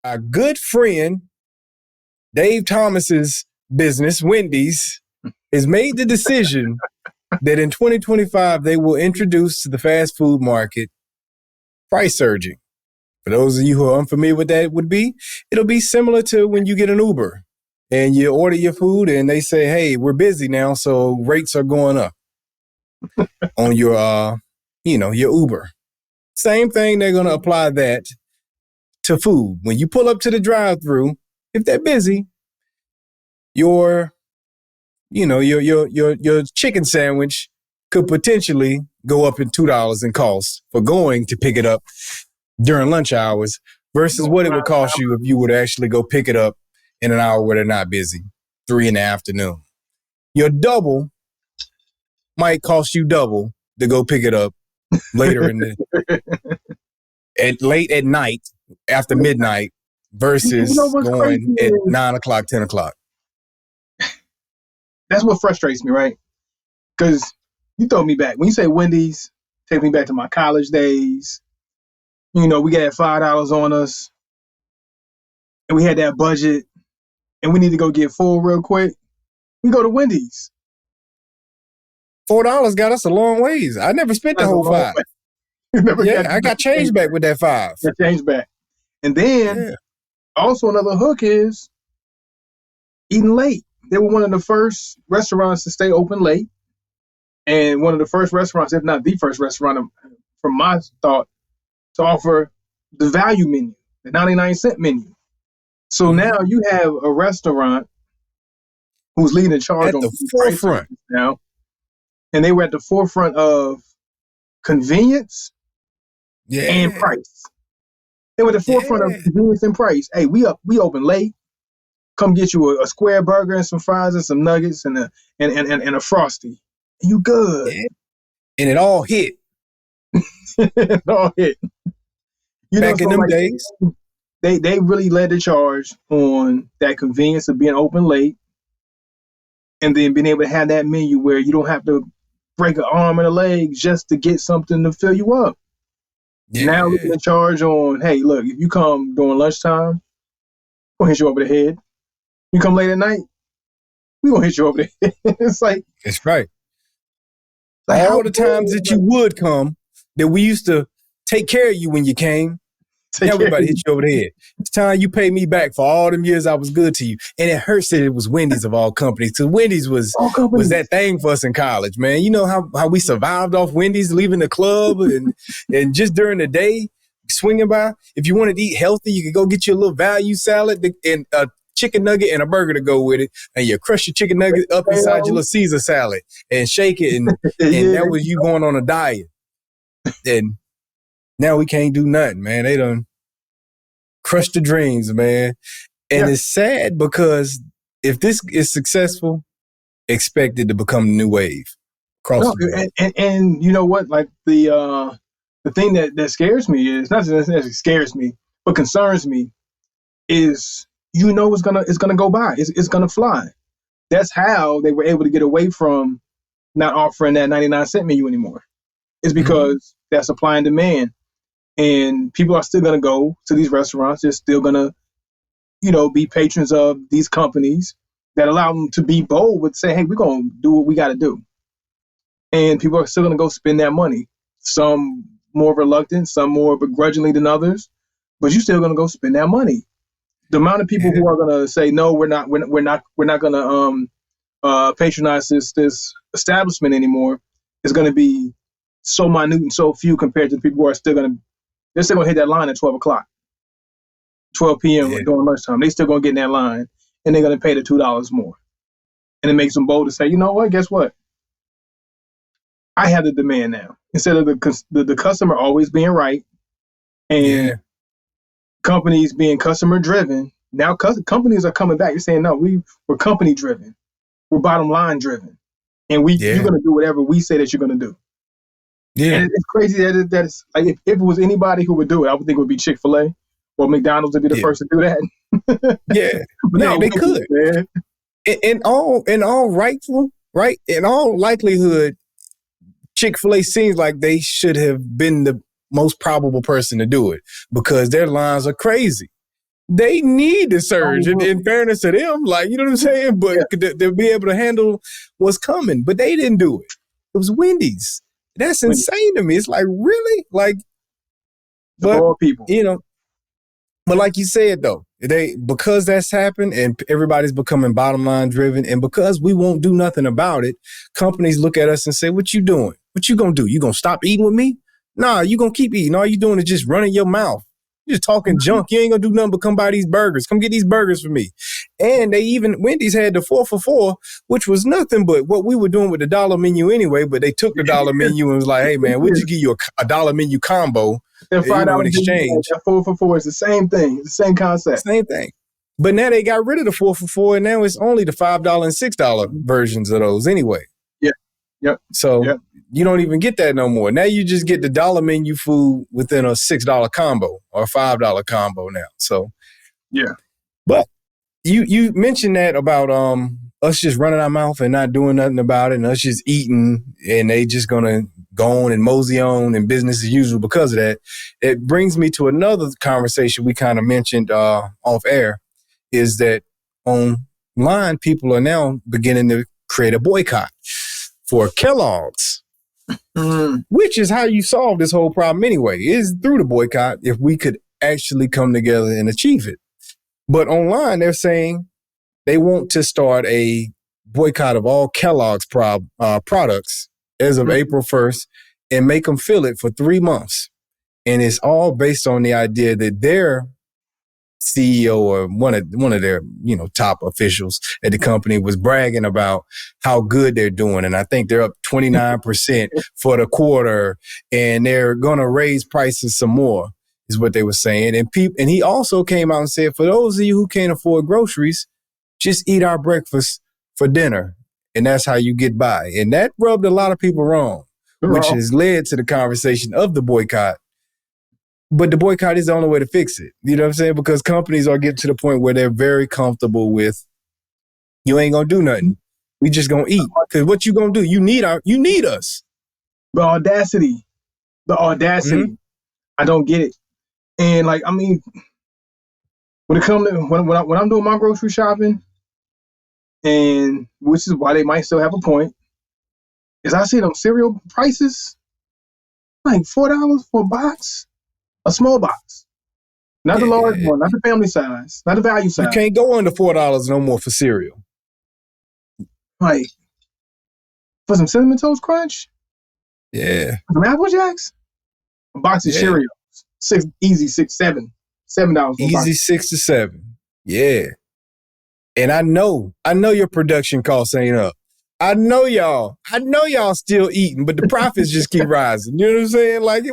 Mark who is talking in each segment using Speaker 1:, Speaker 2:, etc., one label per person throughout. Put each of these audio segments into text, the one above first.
Speaker 1: our good friend Dave Thomas's business, Wendy's, has made the decision that in 2025 they will introduce to the fast food market price surging. For those of you who are unfamiliar with that, it'll be similar to when you get an Uber and you order your food and they say, hey, we're busy now, so rates are going up on your Uber. Same thing, they're going to apply that to food. When you pull up to the drive-thru, if they're busy, your chicken sandwich could potentially go up in $2 in cost for going to pick it up during lunch hours versus what it would cost you if you would actually go pick it up in an hour where they're not busy, 3 in the afternoon. Your double might cost you double to go pick it up later late at night after midnight versus going at 9 o'clock, 10 o'clock.
Speaker 2: That's what frustrates me, right? Because you throw me back. When you say Wendy's, take me back to my college days. We got $5 on us, and we had that budget, and we need to go get full real quick. We go to Wendy's.
Speaker 1: $4 got us a long ways. I never spent the whole $5. I got change back with that $5.
Speaker 2: Got change back. And then, also another hook is eating late. They were one of the first restaurants to stay open late. And one of the first restaurants, if not the first restaurant, from my thought, to offer the value menu, the 99-cent menu. So now you have a restaurant who's leading the charge
Speaker 1: at the forefront
Speaker 2: now. And they were at the forefront of convenience and price. They were at the forefront of convenience and price. Hey, we open late. Come get you a square burger and some fries and some nuggets and a Frosty. You good.
Speaker 1: Yeah. And it all hit.
Speaker 2: It all hit.
Speaker 1: Back in them days.
Speaker 2: They really led the charge on that convenience of being open late and then being able to have that menu where you don't have to break an arm and a leg just to get something to fill you up. Yeah. Now we're in charge on, hey, look, if you come during lunchtime, we'll hit you over the head. You come late at night, we're going to hit you over the head. It's like...
Speaker 1: That's right. All the times that you would come, that we used to take care of you when you came, everybody hit you over the head. It's time you pay me back for all them years I was good to you. And it hurts that it was Wendy's of all companies, because Wendy's was that thing for us in college, man. You know how we survived off Wendy's, leaving the club and just during the day, swinging by. If you wanted to eat healthy, you could go get you a little value salad and a chicken nugget and a burger to go with it, and you crush your chicken nugget up inside your little Caesar salad and shake it, and that was you going on a diet. And now we can't do nothing, man. They done crushed the dreams, man. And it's sad because if this is successful, expect it to become the new wave across the board.
Speaker 2: And you know what? Like the thing that scares me is not necessarily scares me, but concerns me is it's gonna go by. It's gonna fly. That's how they were able to get away from not offering that 99-cent menu anymore. It's because that's supply and demand. And people are still going to go to these restaurants. They're still going to, be patrons of these companies that allow them to be bold with say, hey, we're going to do what we got to do. And people are still going to go spend that money. Some more reluctant, some more begrudgingly than others, but you're still going to go spend that money. The amount of people who are going to say, no, we're not going to patronize this establishment anymore is going to be so minute and so few compared to the people who are still going to hit that line at 12 o'clock, 12 p.m. during lunchtime. They still going to get in that line, and they're going to pay the $2 more. And it makes them bold to say, you know what, guess what? I have the demand now. Instead of the customer always being right and companies being customer driven, now companies are coming back. You're saying, no, we're company driven. We're bottom line driven. And you're going to do whatever we say that you're going to do. Yeah. And it's crazy that it's like if it was anybody who would do it, I would think it would be Chick-fil-A or McDonald's would be the first to do that.
Speaker 1: But no, they could. Man. In all likelihood, Chick-fil-A seems like they should have been the most probable person to do it because their lines are crazy. They need the surge. In fairness to them, like, you know what I'm saying? But they'll be able to handle what's coming. But they didn't do it. It was Wendy's. That's insane to me. It's like, really? Like, but,
Speaker 2: people.
Speaker 1: you know, but like you said, though, because that's happened and everybody's becoming bottom line driven, and because we won't do nothing about it, companies look at us and say, what you doing? What you gonna do? You gonna stop eating with me? Nah, you gonna keep eating. All you doing is just running your mouth. You're just talking junk. You ain't gonna do nothing but come buy these burgers. Come get these burgers for me. And Wendy's had the 4 for $4, which was nothing but what we were doing with the dollar menu anyway, but they took the dollar menu and was like, hey man, we'll just give you a dollar menu combo.
Speaker 2: That $5
Speaker 1: in exchange.
Speaker 2: That 4 for $4 is the same thing. It's the same concept.
Speaker 1: Same thing. But now they got rid of the 4 for $4, and now it's only the $5 and $6 versions of those anyway.
Speaker 2: Yeah. Yep.
Speaker 1: So you don't even get that no more. Now you just get the dollar menu food within a $6 combo or a $5 combo now. So
Speaker 2: yeah.
Speaker 1: But you mentioned that about us just running our mouth and not doing nothing about it, and us just eating, and they just gonna go on and mosey on and business as usual because of that. It brings me to another conversation we kind of mentioned off air, is that online people are now beginning to create a boycott for Kellogg's, which is how you solve this whole problem anyway, is through the boycott if we could actually come together and achieve it. But online, they're saying they want to start a boycott of all Kellogg's products as of April 1st and make them fill it for 3 months. And it's all based on the idea that their CEO or one of their, top officials at the company was bragging about how good they're doing. And I think they're up 29% for the quarter, and they're going to raise prices some more, is what they were saying. And he also came out and said, for those of you who can't afford groceries, just eat our breakfast for dinner. And that's how you get by. And that rubbed a lot of people wrong, which has led to the conversation of the boycott. But the boycott is the only way to fix it. You know what I'm saying? Because companies are getting to the point where they're very comfortable with, you ain't going to do nothing. We just going to eat. Because what you going to do? You need us.
Speaker 2: The audacity. Mm-hmm. I don't get it. And when it comes to, when I'm doing my grocery shopping, and which is why they might still have a point, is I see them cereal prices, like $4 for a box. A small box, not the large one, not the family size, not the value size.
Speaker 1: You can't go under $4 no more for cereal.
Speaker 2: Like for some Cinnamon Toast Crunch, some Apple Jacks, a box of cereal, $7. $7
Speaker 1: easy, $6 to $7. Yeah, and I know your production costs ain't up. I know y'all still eating, but the profits just keep rising. You know what I'm saying? Like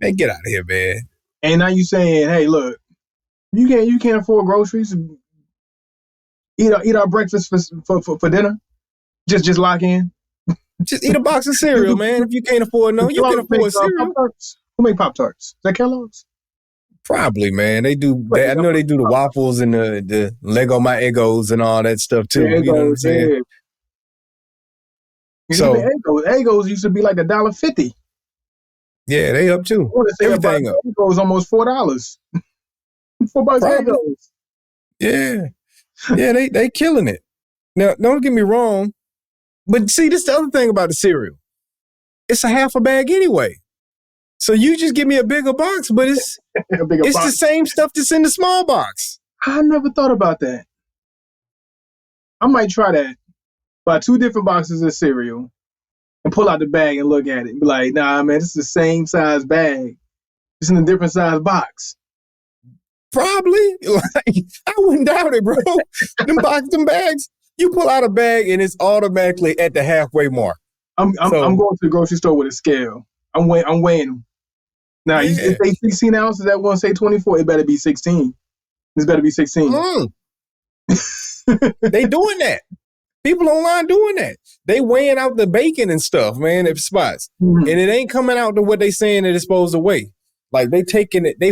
Speaker 1: Man, get out of here, man.
Speaker 2: And now you saying, hey, look, you can't afford groceries. Eat our breakfast for dinner. Just lock in.
Speaker 1: Just eat a box of cereal, man. If you can't afford you can afford cereal.
Speaker 2: Pop-Tarts. Who make Pop-Tarts? Is that Kellogg's?
Speaker 1: Probably, man. They do. I know they do the waffles and the Lego My Eggos and all that stuff too. You know what I'm saying?
Speaker 2: So Eggos used to be like $1.50.
Speaker 1: Yeah, they up too. Everything up.
Speaker 2: It goes almost $4. $4 Eggos.
Speaker 1: Yeah, they killing it. Now, don't get me wrong, but see, this is the other thing about the cereal. It's a half a bag anyway. So you just give me a bigger box, but it's the same stuff that's in the small box.
Speaker 2: I never thought about that. I might try that. Buy 2 different boxes of cereal and pull out the bag and look at it and be like, nah, man, this is the same size bag. It's in a different size box.
Speaker 1: Probably. Like, I wouldn't doubt it, bro. them bags, you pull out a bag and it's automatically at the halfway mark.
Speaker 2: I'm going to the grocery store with a scale. I'm weighing them. Now, you say 16 ounces, that one say 24, it better be 16. This better be 16.
Speaker 1: They doing that. People online doing that. They weighing out the bacon and stuff, man, at spots. And it ain't coming out to what they saying that it's supposed to weigh. Like they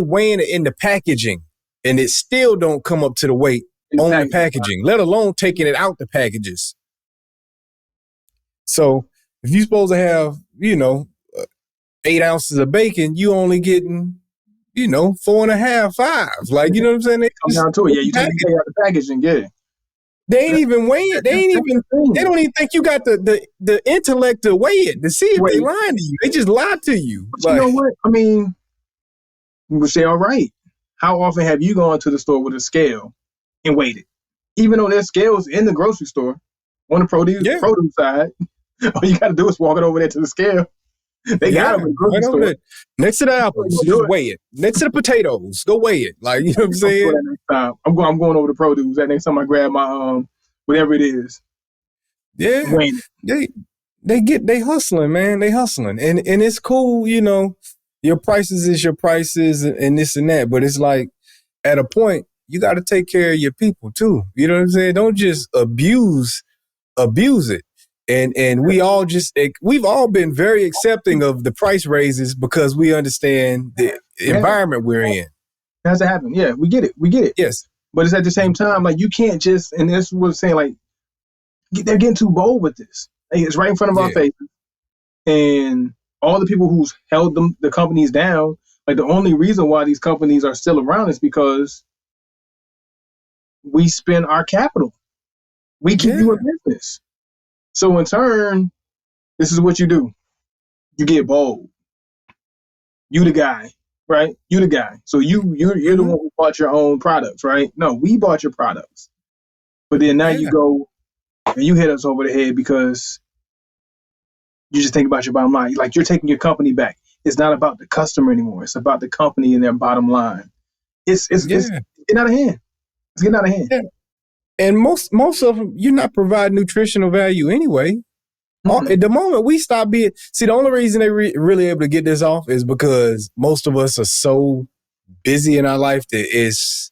Speaker 1: weighing it in the packaging, and it still don't come up to the weight on the packaging, let alone taking it out the packages. So if you're supposed to have, 8 ounces of bacon, you only getting 4.5, 5. Like, you know what I'm saying? They
Speaker 2: Come down to it. Yeah, you take out the packaging. Yeah.
Speaker 1: They ain't even weigh it. They don't even think you got the intellect to weigh it, to see if they lying to you. They just lie to you.
Speaker 2: But you know what? I mean, you would say, all right, how often have you gone to the store with a scale and waited? Even though there's scales in the grocery store on the produce side, all you got to do is walk it over there to the scale. They got them in the grocery store.
Speaker 1: There. Next to the apples, just weigh it. Next to the potatoes, go weigh it. Like, you know what I'm saying?
Speaker 2: Next time. I'm going over the produce. That next time I grab my whatever it is.
Speaker 1: Yeah, they hustling, man. They hustling, and it's cool. Your prices is your prices, and this and that. But it's like at a point you got to take care of your people too. You know what I'm saying? Don't just abuse it. And we've all been very accepting of the price raises because we understand the environment we're in.
Speaker 2: It has to happen. Yeah, we get it.
Speaker 1: Yes.
Speaker 2: But it's at the same time, like, you can't just, and this was saying, like, they're getting too bold with this. Like, it's right in front of our faces. And all the people who's held the companies down, like, the only reason why these companies are still around is because we spend our capital. We keep you in business. So in turn, this is what you do. You get bold. You the guy, right? You the guy. So you're the one who bought your own products, right? No, we bought your products. But then now you go and you hit us over the head because you just think about your bottom line. Like, you're taking your company back. It's not about the customer anymore. It's about the company and their bottom line. It's getting out of hand. It's getting out of hand. Yeah.
Speaker 1: And most of them, you're not providing nutritional value anyway. At the moment we stop being, the only reason they really able to get this off is because most of us are so busy in our life that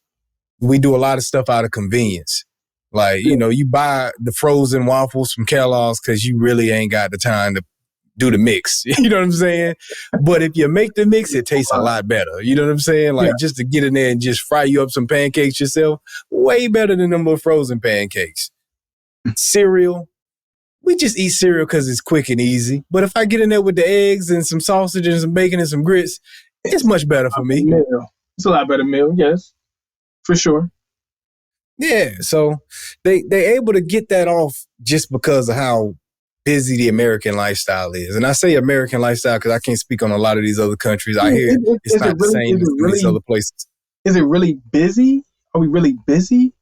Speaker 1: we do a lot of stuff out of convenience. Like, you buy the frozen waffles from Kellogg's because you really ain't got the time to do the mix. You know what I'm saying? But if you make the mix, it tastes a lot better. You know what I'm saying? Like, just to get in there and just fry you up some pancakes yourself, way better than them little frozen pancakes. Cereal, we just eat cereal because it's quick and easy. But if I get in there with the eggs and some sausage and some bacon and some grits, it's much better for me.
Speaker 2: It's a lot better meal, yes, for sure.
Speaker 1: Yeah, so they able to get that off just because of how busy the American lifestyle is. And I say American lifestyle because I can't speak on a lot of these other countries. I hear it's not the same as in these other places.
Speaker 2: Is it really busy? Are we really busy?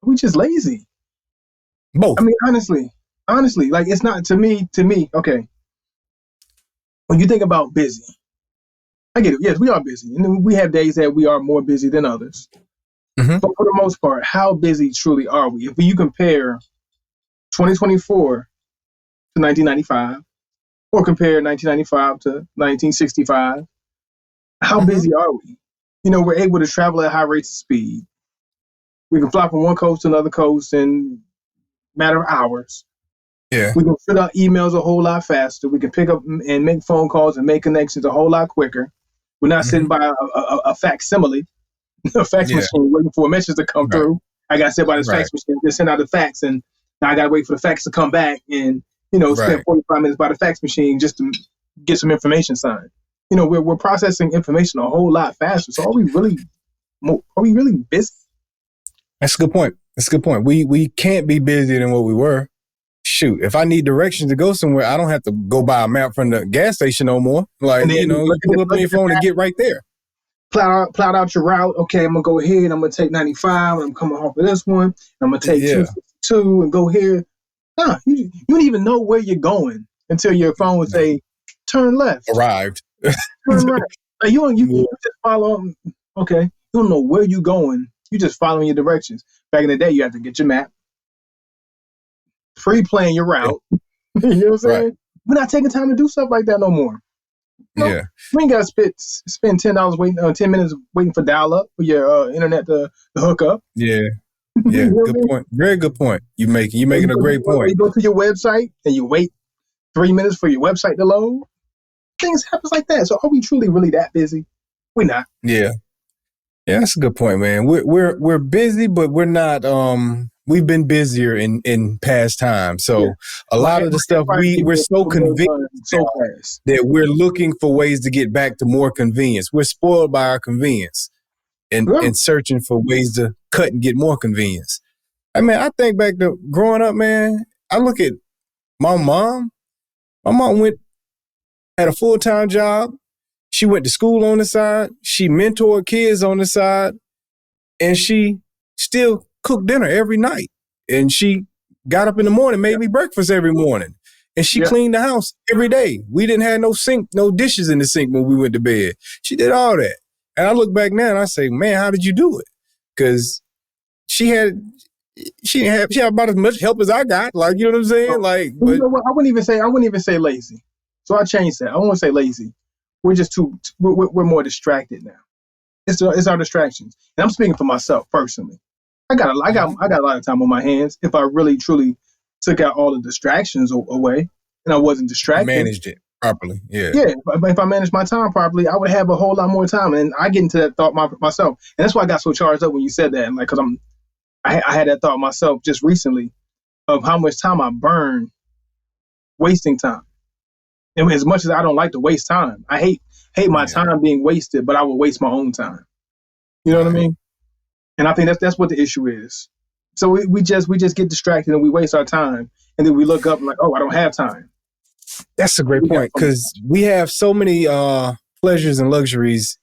Speaker 2: Are we just lazy?
Speaker 1: Both.
Speaker 2: I mean, honestly, like, it's not to me, okay. When you think about busy, I get it. Yes, we are busy. And we have days that we are more busy than others. But for the most part, how busy truly are we? If you compare 2024 to 1995, or compare 1995 to 1965, how busy are we? We're able to travel at high rates of speed. We can fly from one coast to another coast in a matter of hours.
Speaker 1: Yeah.
Speaker 2: We can fill out emails a whole lot faster. We can pick up and make phone calls and make connections a whole lot quicker. We're not sitting by a facsimile, a fax machine, waiting for a message to come through. I got to sit by this fax machine, just send out the fax, and now I got to wait for the fax to come back and, spend 45 minutes by the fax machine just to get some information signed. We're processing information a whole lot faster. So are we really busy?
Speaker 1: That's a good point. We can't be busier than what we were. Shoot, if I need directions to go somewhere, I don't have to go buy a map from the gas station no more. Like, you pull up on your phone and get right there.
Speaker 2: Plot out your route. Okay, I'm going to go ahead. I'm going to take 95. I'm coming off of this one. I'm going to take 262 and go here. Nah, you don't even know where you're going until your phone would say, turn left.
Speaker 1: Arrived.
Speaker 2: Turn right. Like, you just follow. Okay. You don't know where you're going. You just following your directions. Back in the day, you had to get your map. Pre-plan your route. You know what I'm saying? Right. We're not taking time to do stuff like that no more. We ain't got to spend $10 waiting, 10 minutes waiting for dial-up for your internet to hook up.
Speaker 1: Yeah. Yeah, good point. Very good point. You're making a great point.
Speaker 2: You go to your website and you wait 3 minutes for your website to load. Things happen like that. So are we truly really that busy? We're not.
Speaker 1: Yeah. Yeah, that's a good point, man. We're busy, but we're not we've been busier in past times. So a lot of the stuff we're so convinced
Speaker 2: so fast
Speaker 1: that we're looking for ways to get back to more convenience. We're spoiled by our convenience and searching for ways to cut and get more convenience. I mean, I think back to growing up, man. I look at my mom. My mom had a full-time job. She went to school on the side. She mentored kids on the side. And she still cooked dinner every night. And she got up in the morning, made me breakfast every morning. And she cleaned the house every day. We didn't have no sink, no dishes in the sink when we went to bed. She did all that. And I look back now and I say, man, how did you do it? Because she had about as much help as I got. Like, you know what I'm saying? Like, but
Speaker 2: you know what? I wouldn't even say lazy. So I changed that. I won't say lazy. We're just we're more distracted now. It's our distractions. And I'm speaking for myself personally. I got a lot of time on my hands if I really truly took out all the distractions away and I wasn't distracted.
Speaker 1: Managed it properly. Yeah.
Speaker 2: Yeah. If I managed my time properly, I would have a whole lot more time. And I get into that thought myself. And that's why I got so charged up when you said that. And like, cause I had that thought myself just recently of how much time I burn wasting time. And as much as I don't like to waste time, I hate my time being wasted, but I will waste my own time. You know what I mean? And I think that's what the issue is. So we just get distracted and we waste our time, and then we look up and like, oh, I don't have time.
Speaker 1: That's a great point, because we have so many pleasures and luxuries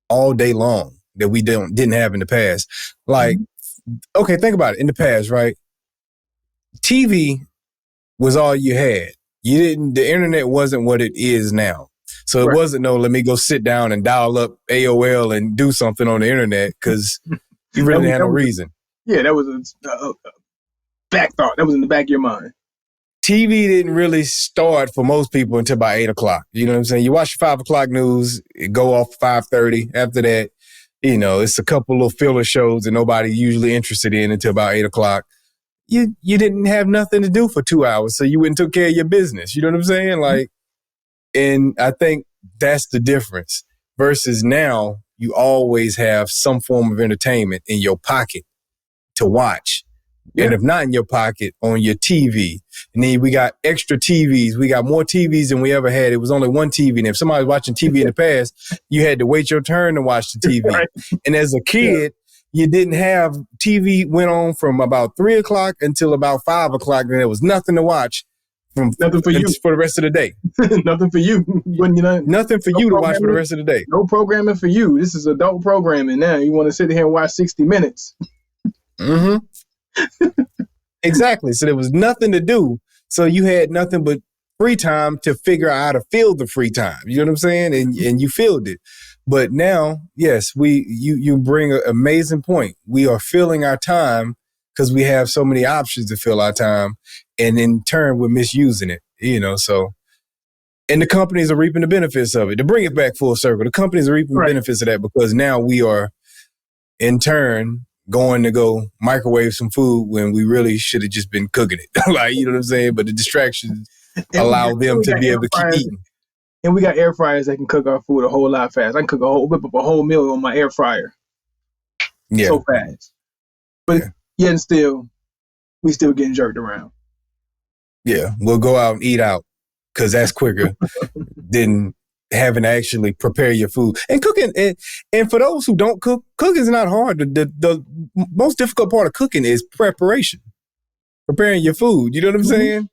Speaker 1: all day long that we didn't have in the past. Like, okay, think about it. In the past, right? TV was all you had. The internet wasn't what it is now. So it wasn't let me go sit down and dial up AOL and do something on the internet, because you really had no reason.
Speaker 2: Yeah, that was a back thought. That was in the back of your mind.
Speaker 1: TV didn't really start for most people until about 8 o'clock. You know what I'm saying? You watch the 5 o'clock news, it go off 5:30. After that, it's a couple of filler shows that nobody usually interested in until about 8 o'clock. You didn't have nothing to do for 2 hours, so you went and took care of your business. You know what I'm saying? Like, and I think that's the difference versus now you always have some form of entertainment in your pocket to watch. Yeah. And if not in your pocket, on your TV. And then we got extra TVs. We got more TVs than we ever had. It was only one TV. And if somebody was watching TV in the past, you had to wait your turn to watch the TV. Right. And as a kid, you didn't have TV went on from about 3 o'clock until about 5 o'clock. And there was nothing to watch
Speaker 2: nothing for you
Speaker 1: for the rest of the day.
Speaker 2: Nothing for you.
Speaker 1: Nothing for you to watch for the rest of the day.
Speaker 2: No programming for you. This is adult programming now. You want to sit here and watch 60 Minutes.
Speaker 1: Mm-hmm. Exactly. So there was nothing to do. So you had nothing but free time to figure out how to fill the free time. You know what I'm saying? And you filled it. But now, yes, you bring an amazing point. We are filling our time because we have so many options to fill our time. And in turn, we're misusing it, so. And the companies are reaping the benefits of it. To bring it back full circle, the companies are reaping the benefits of that, because now we are, in turn, going to go microwave some food when we really should have just been cooking it. Like, you know what I'm saying? But the distractions allow them to be able to keep eating.
Speaker 2: And we got air fryers that can cook our food a whole lot fast. I can whip up a whole meal on my air fryer. Yeah. So fast. But yet and still, we still getting jerked around.
Speaker 1: Yeah, we'll go out and eat out because that's quicker than having to actually prepare your food. And cooking, and for those who don't cook, cooking is not hard. The most difficult part of cooking is preparing your food. You know what I'm saying?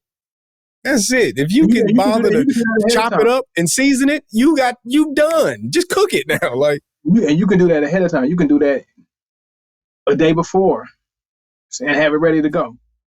Speaker 1: That's it. If you can bother to chop it up and season it, you done. Just cook it now. Like,
Speaker 2: and you can do that ahead of time. You can do that a day before and have it ready to go.